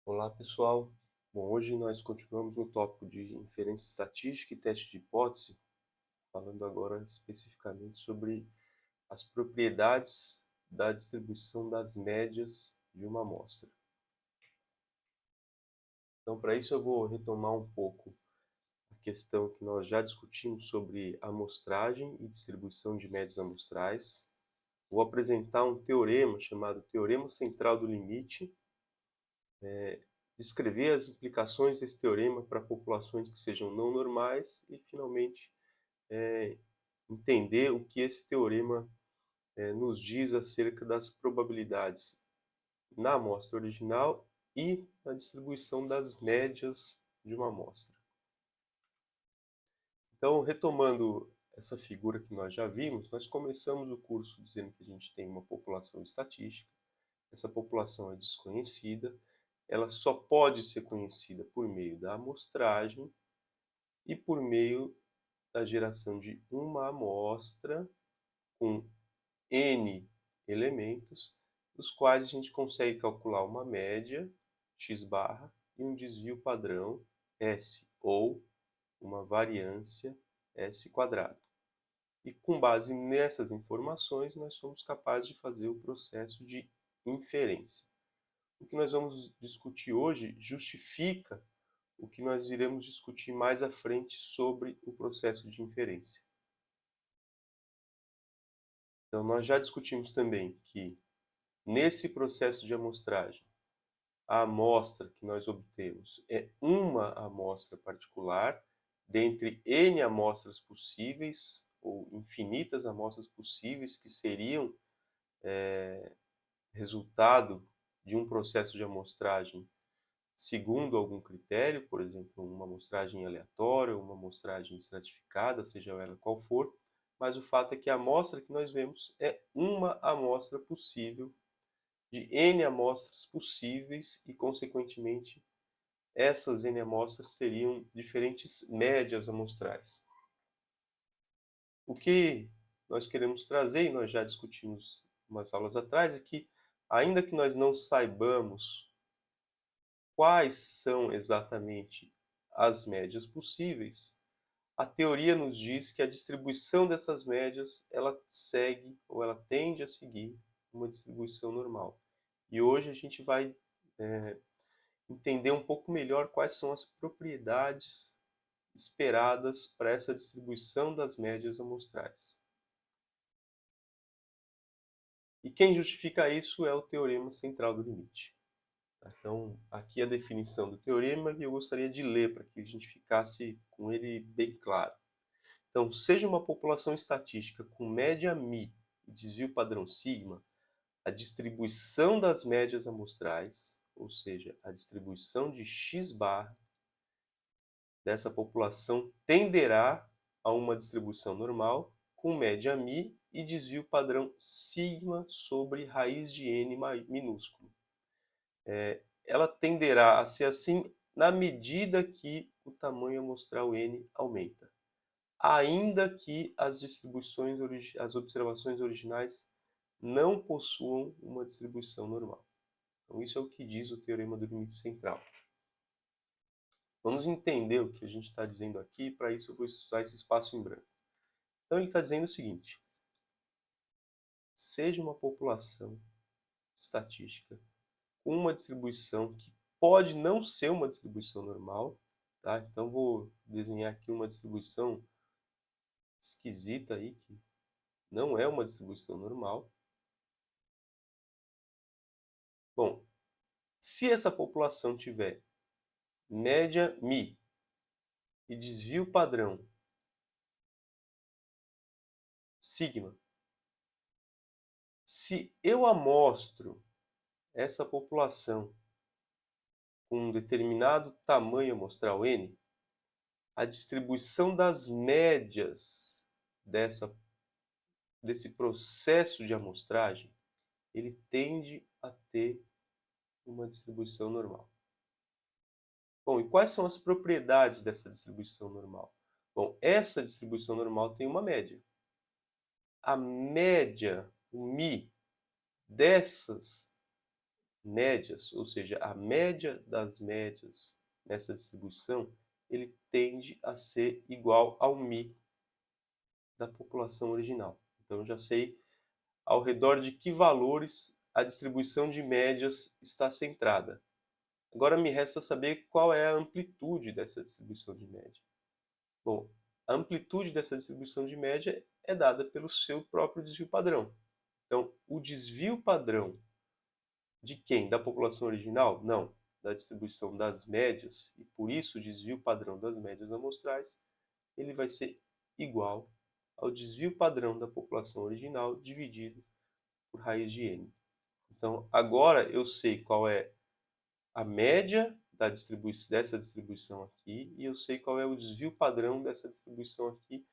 Olá pessoal, bom, hoje nós continuamos no tópico de inferência estatística e teste de hipótese, falando agora especificamente sobre as propriedades da distribuição das médias de uma amostra. Então, para isso eu vou retomar um pouco a questão que nós já discutimos sobre amostragem e distribuição de médias amostrais. Vou apresentar um teorema chamado Teorema Central do Limite, descrever as implicações desse teorema para populações que sejam não normais e, finalmente, entender o que esse teorema nos diz acerca das probabilidades na amostra original e na distribuição das médias de uma amostra. Então, retomando essa figura que nós já vimos, nós começamos o curso dizendo que a gente tem uma população estatística, essa população é desconhecida, ela só pode ser conhecida por meio da amostragem e por meio da geração de uma amostra com N elementos, dos quais a gente consegue calcular uma média, x barra, e um desvio padrão, S, ou uma variância, S quadrado. E com base nessas informações, nós somos capazes de fazer o processo de inferência. O que nós vamos discutir hoje justifica o que nós iremos discutir mais à frente sobre o processo de inferência. Então, nós já discutimos também que, nesse processo de amostragem, a amostra que nós obtemos é uma amostra particular, dentre N amostras possíveis, ou infinitas amostras possíveis, que seriam resultado de um processo de amostragem segundo algum critério, por exemplo, uma amostragem aleatória, uma amostragem estratificada, seja ela qual for, mas o fato é que a amostra que nós vemos é uma amostra possível de N amostras possíveis e, consequentemente, essas N amostras teriam diferentes médias amostrais. O que nós queremos trazer, e nós já discutimos umas aulas atrás, é que, ainda que nós não saibamos quais são exatamente as médias possíveis, a teoria nos diz que a distribuição dessas médias ela segue ou ela tende a seguir uma distribuição normal. E hoje a gente vai entender um pouco melhor quais são as propriedades esperadas para essa distribuição das médias amostrais. E quem justifica isso é o Teorema Central do Limite. Então, aqui a definição do teorema e eu gostaria de ler para que a gente ficasse com ele bem claro. Então, seja uma população estatística com média μ e desvio padrão sigma, a distribuição das médias amostrais, ou seja, a distribuição de x barra dessa população tenderá a uma distribuição normal com média μ e desvio padrão sigma sobre raiz de n minúsculo. Ela tenderá a ser assim na medida que o tamanho amostral n aumenta, ainda que as observações originais não possuam uma distribuição normal. Então, isso é o que diz o Teorema do Limite Central. Vamos entender o que a gente está dizendo aqui, para isso eu vou usar esse espaço em branco. Então, ele está dizendo o seguinte: seja uma população estatística com uma distribuição que pode não ser uma distribuição normal, tá? Então, vou desenhar aqui uma distribuição esquisita aí, que não é uma distribuição normal. Bom, se essa população tiver média μ e desvio padrão sigma, se eu amostro essa população com um determinado tamanho amostral n, a distribuição das médias desse processo de amostragem, ele tende a ter uma distribuição normal. Bom, e quais são as propriedades dessa distribuição normal? Bom, essa distribuição normal tem uma média. A média, o μ, médias, ou seja, a média das médias nessa distribuição, ele tende a ser igual ao μ da população original. Então, eu já sei ao redor de que valores a distribuição de médias está centrada. Agora me resta saber qual é a amplitude dessa distribuição de média. Bom, a amplitude dessa distribuição de média é dada pelo seu próprio desvio padrão. Então, o desvio padrão de quem? Da população original? Não, da distribuição das médias, e por isso o desvio padrão das médias amostrais, ele vai ser igual ao desvio padrão da população original dividido por raiz de n. Então, agora eu sei qual é a média dessa distribuição aqui, e eu sei qual é o desvio padrão dessa distribuição aqui,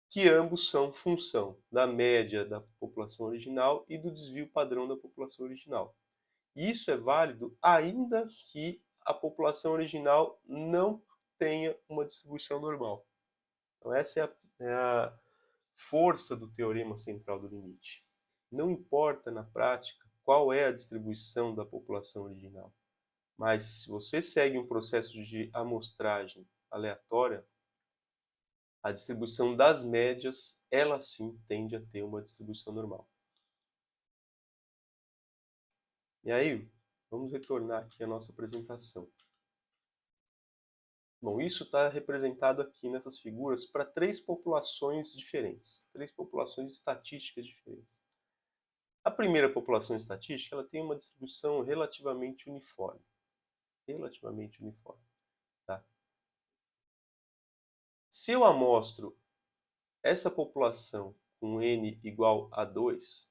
que ambos são função da média da população original e do desvio padrão da população original. E isso é válido ainda que a população original não tenha uma distribuição normal. Então essa é a força do teorema central do limite. Não importa na prática qual é a distribuição da população original, mas se você segue um processo de amostragem aleatória, a distribuição das médias, ela sim tende a ter uma distribuição normal. E aí, vamos retornar aqui à nossa apresentação. Bom, isso está representado aqui nessas figuras para três populações diferentes, três populações estatísticas diferentes. A primeira população estatística ela tem uma distribuição relativamente uniforme. Tá? Se eu amostro essa população com n igual a 2,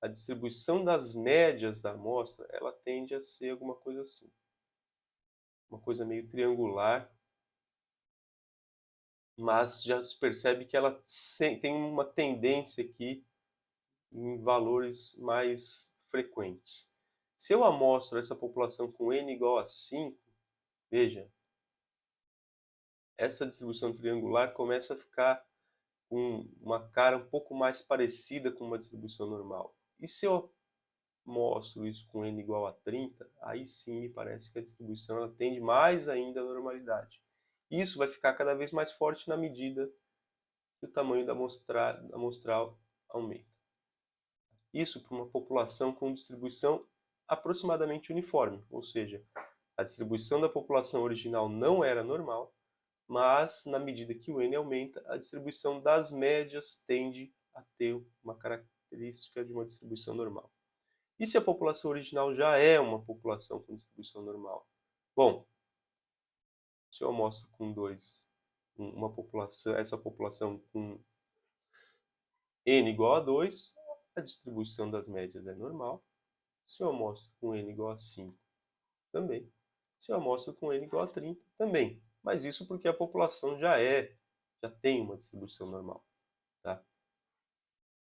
a distribuição das médias da amostra ela tende a ser alguma coisa assim. Uma coisa meio triangular, mas já se percebe que ela tem uma tendência aqui em valores mais frequentes. Se eu amostro essa população com n igual a 5, veja, essa distribuição triangular começa a ficar com uma cara um pouco mais parecida com uma distribuição normal. E se eu mostro isso com n igual a 30, aí sim me parece que a distribuição ela tende mais ainda à normalidade. Isso vai ficar cada vez mais forte na medida que o tamanho da amostral aumenta. Isso para uma população com distribuição aproximadamente uniforme, ou seja, a distribuição da população original não era normal, mas na medida que o n aumenta, a distribuição das médias tende a ter uma característica de uma distribuição normal. E se a população original já é uma população com distribuição normal? Bom, se eu mostro com 2 essa população com n igual a 2, a distribuição das médias é normal. Se eu mostro com n igual a 5, também. Se eu mostro com n igual a 30, também. Mas isso porque a população já tem uma distribuição normal. Tá?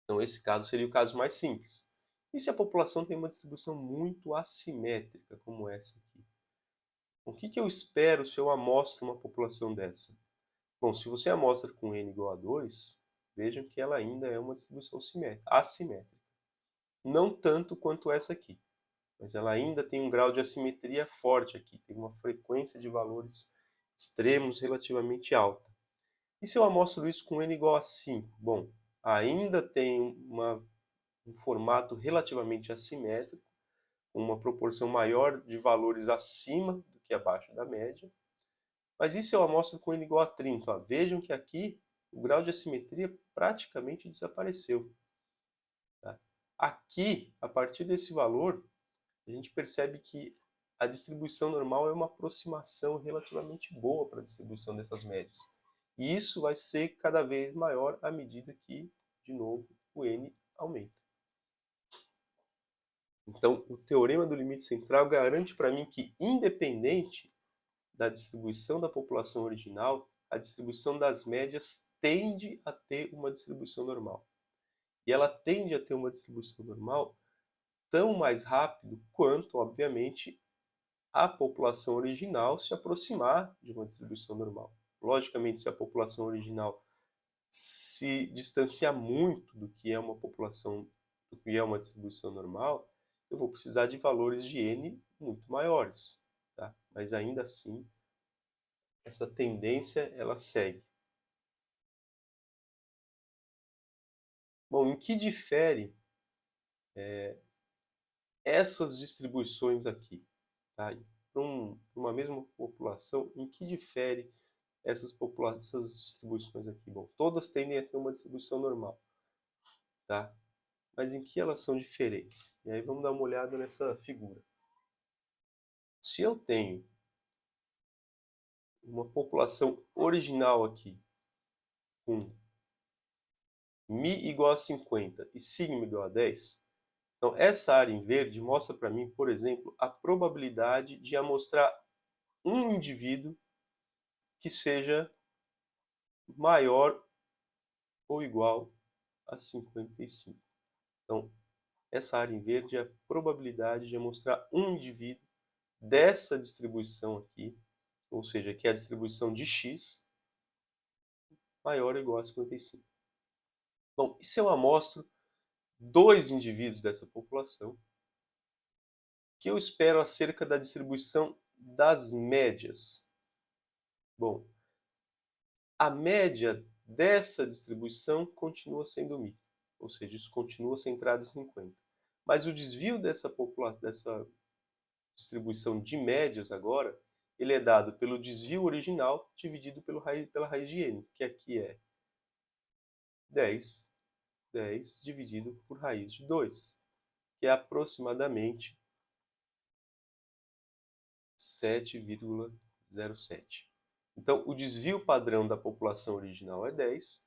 Então esse caso seria o caso mais simples. E se a população tem uma distribuição muito assimétrica, como essa aqui? O que eu espero se eu amostro uma população dessa? Bom, se você amostra com n igual a 2, vejam que ela ainda é uma distribuição assimétrica. Não tanto quanto essa aqui, mas ela ainda tem um grau de assimetria forte aqui, tem uma frequência de valores extremos relativamente alta. E se eu amostro isso com n igual a 5? Bom, ainda tem um formato relativamente assimétrico, com uma proporção maior de valores acima do que abaixo da média. Mas e se eu amostro com n igual a 30? Ó, vejam que aqui o grau de assimetria praticamente desapareceu. Tá? Aqui, a partir desse valor, a gente percebe que a distribuição normal é uma aproximação relativamente boa para a distribuição dessas médias. E isso vai ser cada vez maior à medida que, de novo, o n aumenta. Então, o teorema do limite central garante para mim que, independente da distribuição da população original, a distribuição das médias tende a ter uma distribuição normal. E ela tende a ter uma distribuição normal tão mais rápido quanto, obviamente, a população original se aproximar de uma distribuição normal. Logicamente, se a população original se distanciar muito do que é uma população, do que é uma distribuição normal, eu vou precisar de valores de N muito maiores, tá? Mas ainda assim, essa tendência ela segue. Bom, em que difere essas distribuições aqui? Tá? Para uma mesma população, em que difere essas distribuições aqui? Bom, todas tendem a ter uma distribuição normal, tá? Mas em que elas são diferentes? E aí vamos dar uma olhada nessa figura. Se eu tenho uma população original aqui, com Mi igual a 50 e sigma igual a 10, então essa área em verde mostra para mim, por exemplo, a probabilidade de amostrar um indivíduo que seja maior ou igual a 55. Então, essa área em verde é a probabilidade de mostrar um indivíduo dessa distribuição aqui, ou seja, que é a distribuição de x, maior ou igual a 55. Bom, e se eu amostro dois indivíduos dessa população, que eu espero acerca da distribuição das médias? Bom, a média dessa distribuição continua sendo μ, ou seja, isso continua centrado em 50. Mas o desvio dessa distribuição de médias agora, ele é dado pelo desvio original dividido pela raiz de n, que aqui é 10 dividido por raiz de 2, que é aproximadamente 7,07. Então, o desvio padrão da população original é 10,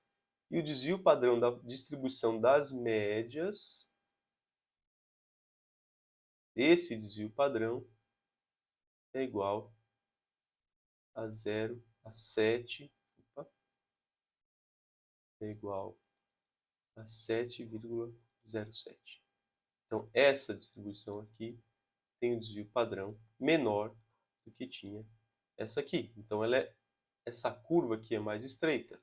e o desvio padrão da distribuição das médias, esse desvio padrão, é igual a 7, é igual a 7,07. Então, essa distribuição aqui tem um desvio padrão menor do que tinha essa aqui. Então, essa curva aqui é mais estreita.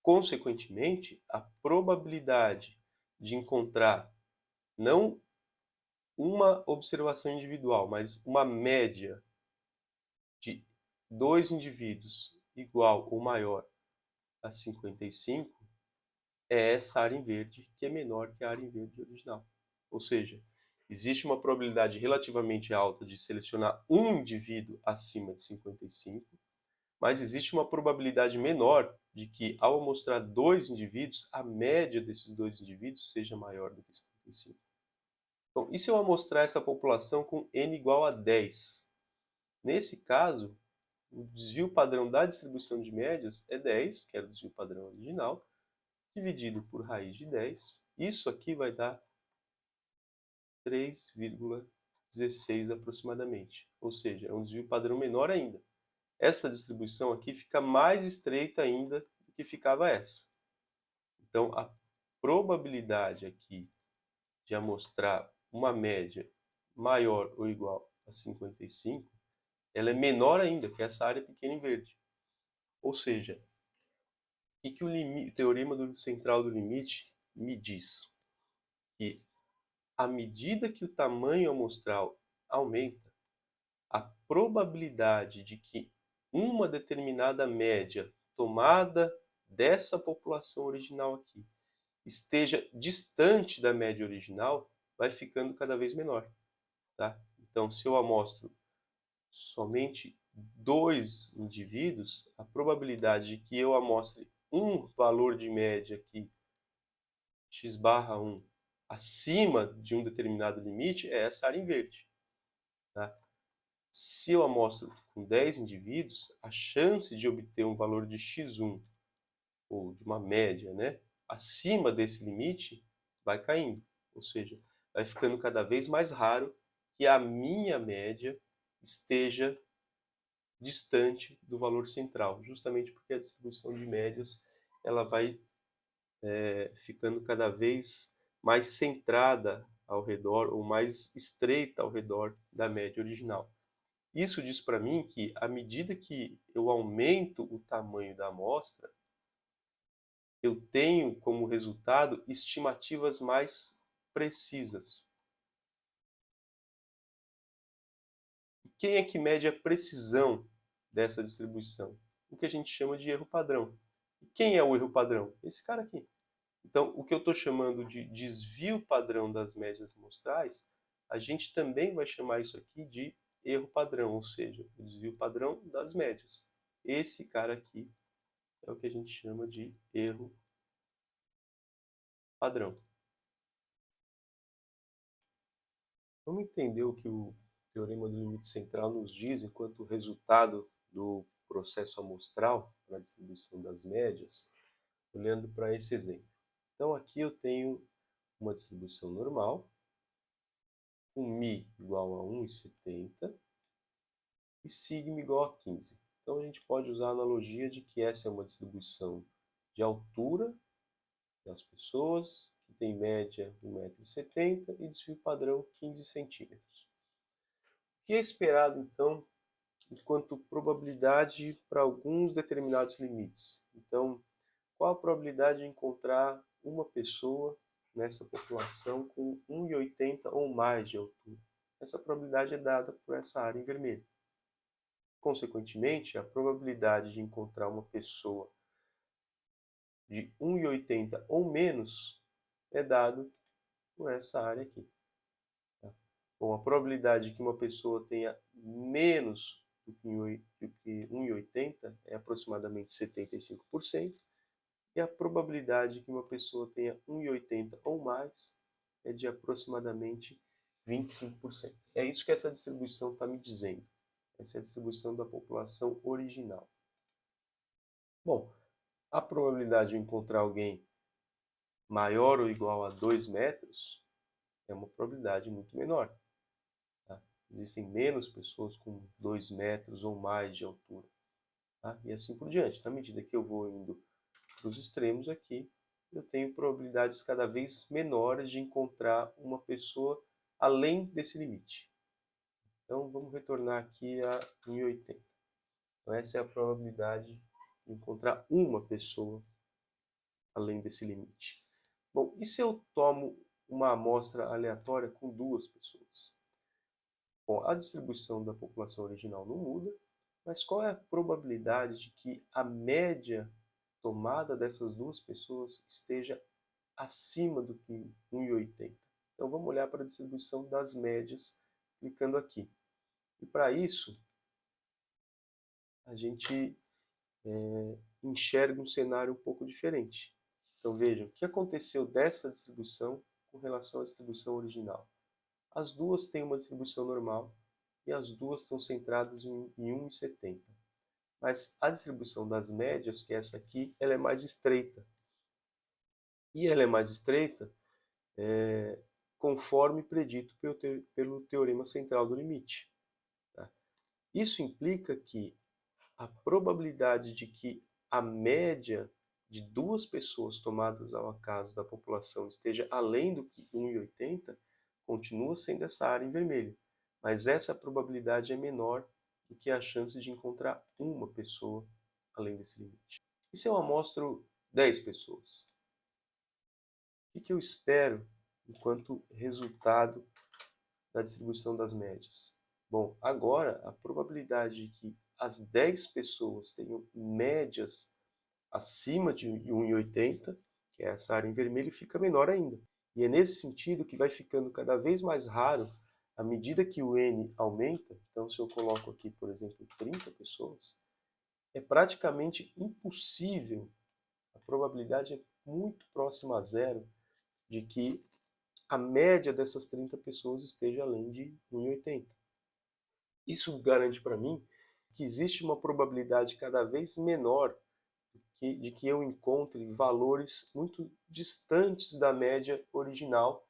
Consequentemente, a probabilidade de encontrar não uma observação individual, mas uma média de dois indivíduos igual ou maior a 55 é essa área em verde, que é menor que a área em verde original. Ou seja, existe uma probabilidade relativamente alta de selecionar um indivíduo acima de 55, mas existe uma probabilidade menor de que, ao mostrar dois indivíduos, a média desses dois indivíduos seja maior do que 55. Então, e se eu amostrar essa população com n igual a 10? Nesse caso, o desvio padrão da distribuição de médias é 10, que era o desvio padrão original, dividido por raiz de 10. Isso aqui vai dar 3,16 aproximadamente. Ou seja, é um desvio padrão menor ainda. Essa distribuição aqui fica mais estreita ainda do que ficava essa. Então, a probabilidade aqui de amostrar uma média maior ou igual a 55, ela é menor ainda que essa área pequena em verde. Ou seja, o que o teorema central do limite me diz? Que à medida que o tamanho amostral aumenta, a probabilidade de que uma determinada média tomada dessa população original aqui esteja distante da média original vai ficando cada vez menor. Tá? Então, se eu amostro somente dois indivíduos, a probabilidade de que eu amostre um valor de média aqui, x barra 1, acima de um determinado limite, é essa área em verde. Tá? Se eu amostro com 10 indivíduos, a chance de obter um valor de x1, ou de uma média, né, acima desse limite, vai caindo. Ou seja, vai ficando cada vez mais raro que a minha média esteja distante do valor central, justamente porque a distribuição de médias ela vai ficando cada vez mais centrada ao redor, ou mais estreita ao redor da média original. Isso diz para mim que, à medida que eu aumento o tamanho da amostra, eu tenho como resultado estimativas mais precisas. quem é que mede a precisão dessa distribuição? O que a gente chama de erro padrão. E quem é o erro padrão? Esse cara aqui. Então, o que eu estou chamando de desvio padrão das médias amostrais, a gente também vai chamar isso aqui de erro padrão, ou seja, o desvio padrão das médias. Esse cara aqui é o que a gente chama de erro padrão. Vamos entender o que o teorema do limite central nos diz enquanto resultado do processo amostral para a distribuição das médias, olhando para esse exemplo. Então, aqui eu tenho uma distribuição normal, com μ igual a 1,70 e sigma igual a 15. Então, a gente pode usar a analogia de que essa é uma distribuição de altura das pessoas, que tem média 1,70 m e desvio padrão 15 centímetros. O que é esperado, então, enquanto probabilidade para alguns determinados limites? Então, qual a probabilidade de encontrar uma pessoa nessa população com 1,80 ou mais de altura? Essa probabilidade é dada por essa área em vermelho. Consequentemente, a probabilidade de encontrar uma pessoa de 1,80 ou menos é dada por essa área aqui. Bom, a probabilidade de que uma pessoa tenha menos do que 1,80 é aproximadamente 75%, e a probabilidade de que uma pessoa tenha 1,80 ou mais é de aproximadamente 25%. É isso que essa distribuição está me dizendo. Essa é a distribuição da população original. Bom, a probabilidade de encontrar alguém maior ou igual a 2 metros é uma probabilidade muito menor. Tá? Existem menos pessoas com 2 metros ou mais de altura. Tá? E assim por diante. Na medida que eu vou indo para os extremos aqui, eu tenho probabilidades cada vez menores de encontrar uma pessoa além desse limite. Então, vamos retornar aqui a 1,80. Então, essa é a probabilidade de encontrar uma pessoa além desse limite. Bom, e se eu tomo uma amostra aleatória com 2 pessoas? Bom, a distribuição da população original não muda, mas qual é a probabilidade de que a média tomada dessas 2 pessoas esteja acima do que 1,80? Então vamos olhar para a distribuição das médias, clicando aqui. E para isso, a gente enxerga um cenário um pouco diferente. Então vejam, o que aconteceu dessa distribuição com relação à distribuição original? As duas têm uma distribuição normal e as duas estão centradas em 1,70. Mas a distribuição das médias, que é essa aqui, ela é mais estreita. E ela é mais estreita conforme predito pelo teorema central do limite. Tá? Isso implica que a probabilidade de que a média de 2 pessoas tomadas ao acaso da população esteja além do que 1,80 continua sendo essa área em vermelho. Mas essa probabilidade é menor do que a chance de encontrar uma pessoa além desse limite. E se eu amostro 10 pessoas? O que eu espero enquanto resultado da distribuição das médias? Bom, agora a probabilidade de que as 10 pessoas tenham médias acima de 1,80, que é essa área em vermelho, fica menor ainda. E é nesse sentido que vai ficando cada vez mais raro à medida que o N aumenta. Então, se eu coloco aqui, por exemplo, 30 pessoas, é praticamente impossível, a probabilidade é muito próxima a zero, de que a média dessas 30 pessoas esteja além de 1,80. Isso garante para mim que existe uma probabilidade cada vez menor de que eu encontre valores muito distantes da média original.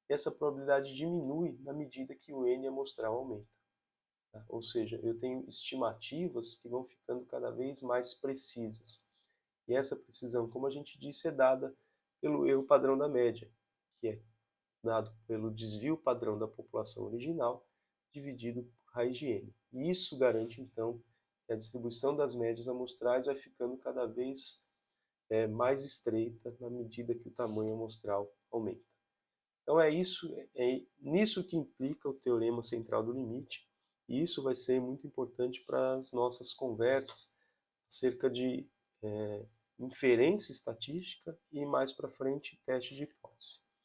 E essa probabilidade diminui na medida que o N amostral aumenta. Tá? Ou seja, eu tenho estimativas que vão ficando cada vez mais precisas. E essa precisão, como a gente disse, é dada pelo erro padrão da média, que é dado pelo desvio padrão da população original dividido por raiz de n. E isso garante, então, que a distribuição das médias amostrais vai ficando cada vez mais estreita na medida que o tamanho amostral aumenta. Então é nisso que implica o teorema central do limite E isso vai ser muito importante para as nossas conversas acerca de inferência estatística e mais para frente teste de hipótese.